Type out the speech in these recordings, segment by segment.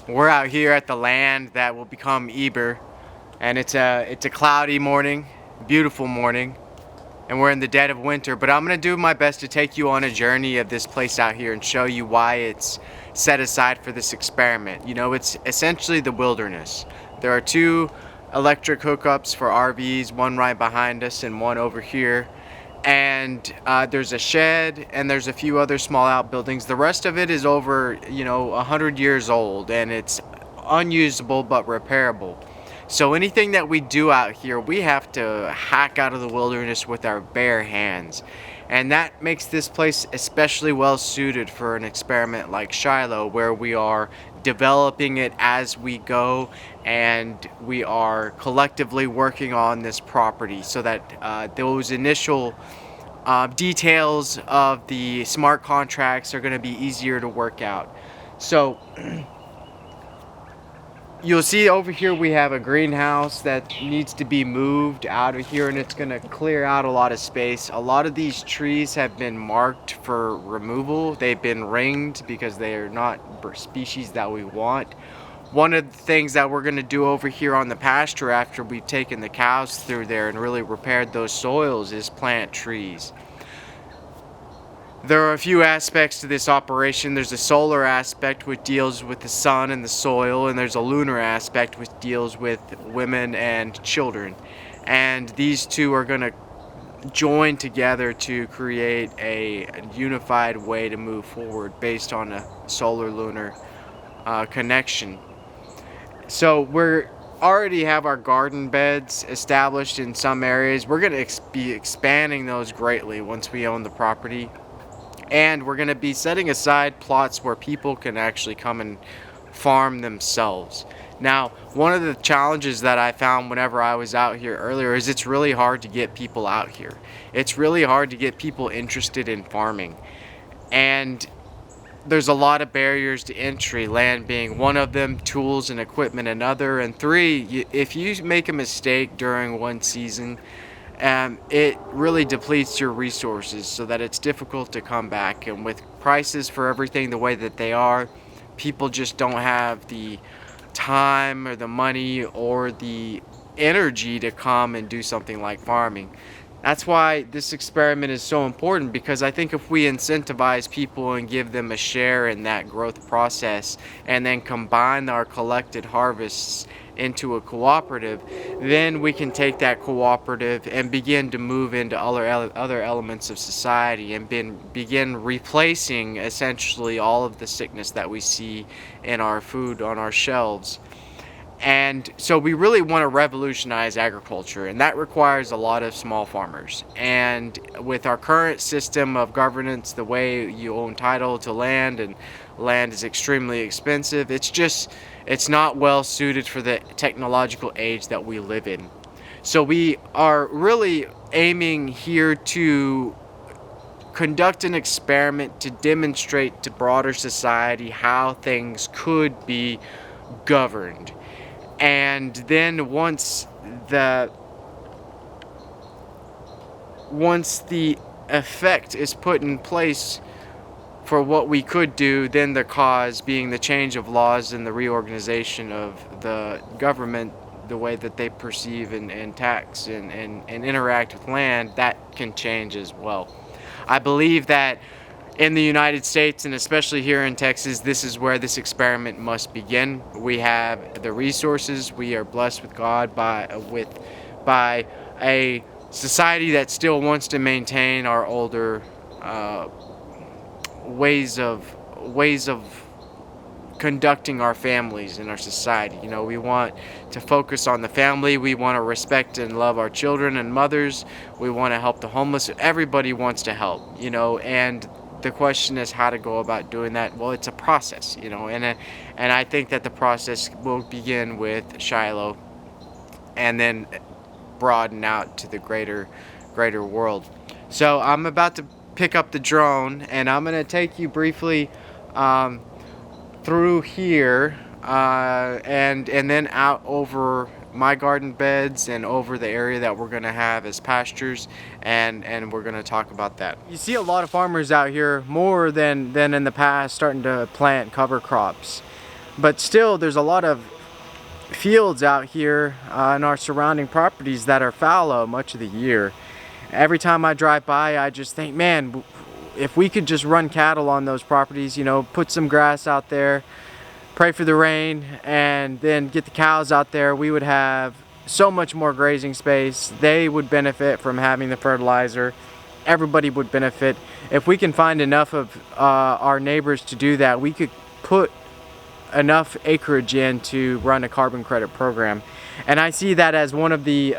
We're out here at the land that will become Eber, and it's a cloudy morning, beautiful morning, and we're in the dead of winter. But I'm gonna do my best to take you on a journey of this place out here and show you why it's set aside for this experiment. You know, it's essentially the wilderness. There are two electric hookups for RVs, one right behind us and one over here. And there's a shed and there's a few other small outbuildings. The rest of it is over, 100 years old, and it's unusable but repairable. So anything that we do out here, we have to hack out of the wilderness with our bare hands. And that makes this place especially well suited for an experiment like Shiloh, where we are developing it as we go, and we are collectively working on this property so that those initial details of the smart contracts are going to be easier to work out. So you'll see over here we have a greenhouse that needs to be moved out of here, and it's going to clear out a lot of space. A lot of these trees have been marked for removal. They've been ringed because they are not species that we want. One of the things that we're going to do over here on the pasture after we've taken the cows through there and really repaired those soils is plant trees. There are a few aspects to this operation. There's a solar aspect which deals with the sun and the soil, and there's a lunar aspect which deals with women and children. And these two are going to join together to create a unified way to move forward based on a solar-lunar connection. So we're already have our garden beds established in some areas. We're going to be expanding those greatly once we own the property. And we're going to be setting aside plots where people can actually come and farm themselves. Now, one of the challenges that I found whenever I was out here earlier is it's really hard to get people out here. It's really hard to get people interested in farming. And there's a lot of barriers to entry, land being one of them, tools and equipment another, and three, if you make a mistake during one season, it really depletes your resources so that it's difficult to come back. And with prices for everything the way that they are, people just don't have the time or the money or the energy to come and do something like farming. That's why this experiment is so important, because I think if we incentivize people and give them a share in that growth process and then combine our collected harvests into a cooperative, then we can take that cooperative and begin to move into other elements of society and begin replacing essentially all of the sickness that we see in our food on our shelves. And so we really want to revolutionize agriculture, and that requires a lot of small farmers. And with our current system of governance, the way you own title to land, and land is extremely expensive, it's not well suited for the technological age that we live in. So we are really aiming here to conduct an experiment to demonstrate to broader society how things could be governed. And then once the effect is put in place for what we could do, then the cause being the change of laws and the reorganization of the government, the way that they perceive and tax and interact with land, that can change as well. I believe that in the United States, and especially here in Texas, this is where this experiment must begin. We have the resources. We are blessed with God by a society that still wants to maintain our older ways of conducting our families in our society. You know, we want to focus on the family. We want to respect and love our children and mothers. We want to help the homeless. Everybody wants to help, and the question is how to go about doing that. Well, it's a process, and I think that the process will begin with Shiloh and then broaden out to the greater world. So I'm about to pick up the drone, and I'm going to take you briefly through here and then out over my garden beds and over the area that we're going to have as pastures, and we're going to talk about that. You see a lot of farmers out here, more than in the past, starting to plant cover crops. But still, there's a lot of fields out here in our surrounding properties that are fallow much of the year. Every time I drive by, I just think, man, if we could just run cattle on those properties, put some grass out there, pray for the rain, and then get the cows out there, we would have so much more grazing space. They would benefit from having the fertilizer. Everybody would benefit. If we can find enough of our neighbors to do that, we could put enough acreage in to run a carbon credit program. And I see that as one of the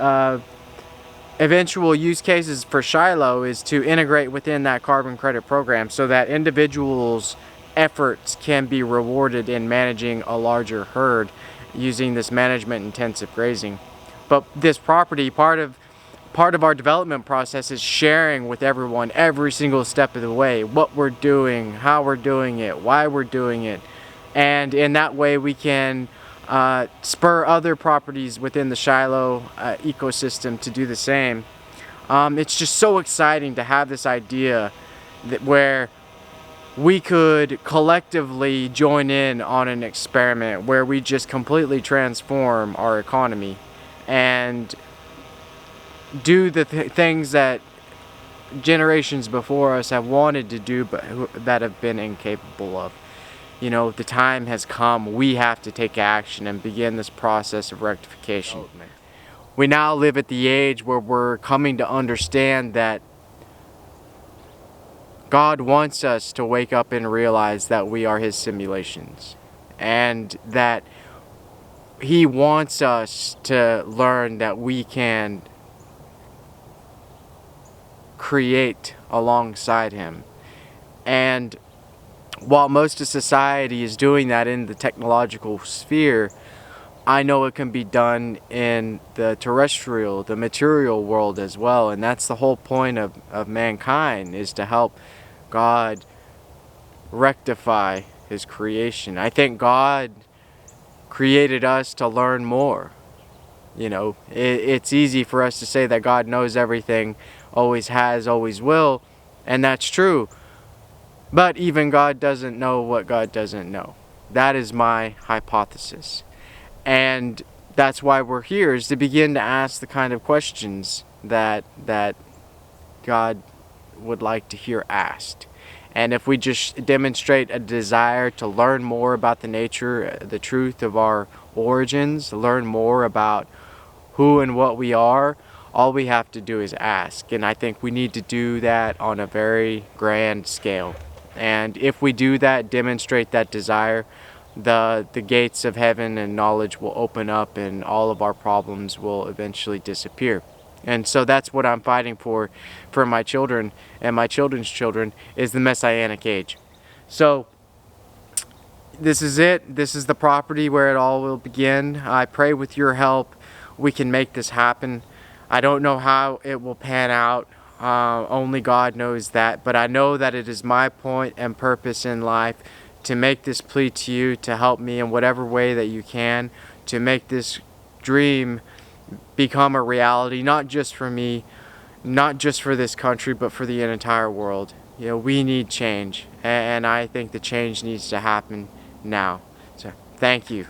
eventual use cases for Shiloh, is to integrate within that carbon credit program so that individuals' efforts can be rewarded in managing a larger herd using this management intensive grazing. But this property, part of our development process is sharing with everyone every single step of the way what we're doing, how we're doing it, why we're doing it. And in that way we can spur other properties within the Shiloh ecosystem to do the same. It's just so exciting to have this idea where we could collectively join in on an experiment where we just completely transform our economy and do the things that generations before us have wanted to do but that have been incapable of. The time has come. We have to take action and begin this process of rectification. We now live at the age where we're coming to understand that God wants us to wake up and realize that we are His simulations, and that He wants us to learn that we can create alongside Him. And while most of society is doing that in the technological sphere, I know it can be done in the terrestrial, the material world as well. And that's the whole point of mankind, is to help God rectify His creation. I think God created us to learn more. It's easy for us to say that God knows everything, always has, always will, and that's true. But even God doesn't know what God doesn't know. That is my hypothesis. And that's why we're here, is to begin to ask the kind of questions that God would like to hear asked. And if we just demonstrate a desire to learn more about the nature, the truth of our origins, learn more about who and what we are, all we have to do is ask. And I think we need to do that on a very grand scale. And if we do that, demonstrate that desire, the gates of heaven and knowledge will open up and all of our problems will eventually disappear. And so that's what I'm fighting for my children and my children's children, is the Messianic age. So this is it. This is the property where it all will begin. I pray with your help we can make this happen. I don't know how it will pan out. Only God knows that. But I know that it is my point and purpose in life to make this plea to you to help me in whatever way that you can, to make this dream become a reality, not just for me, not just for this country, but for the entire world. We need change, and I think the change needs to happen now. So thank you.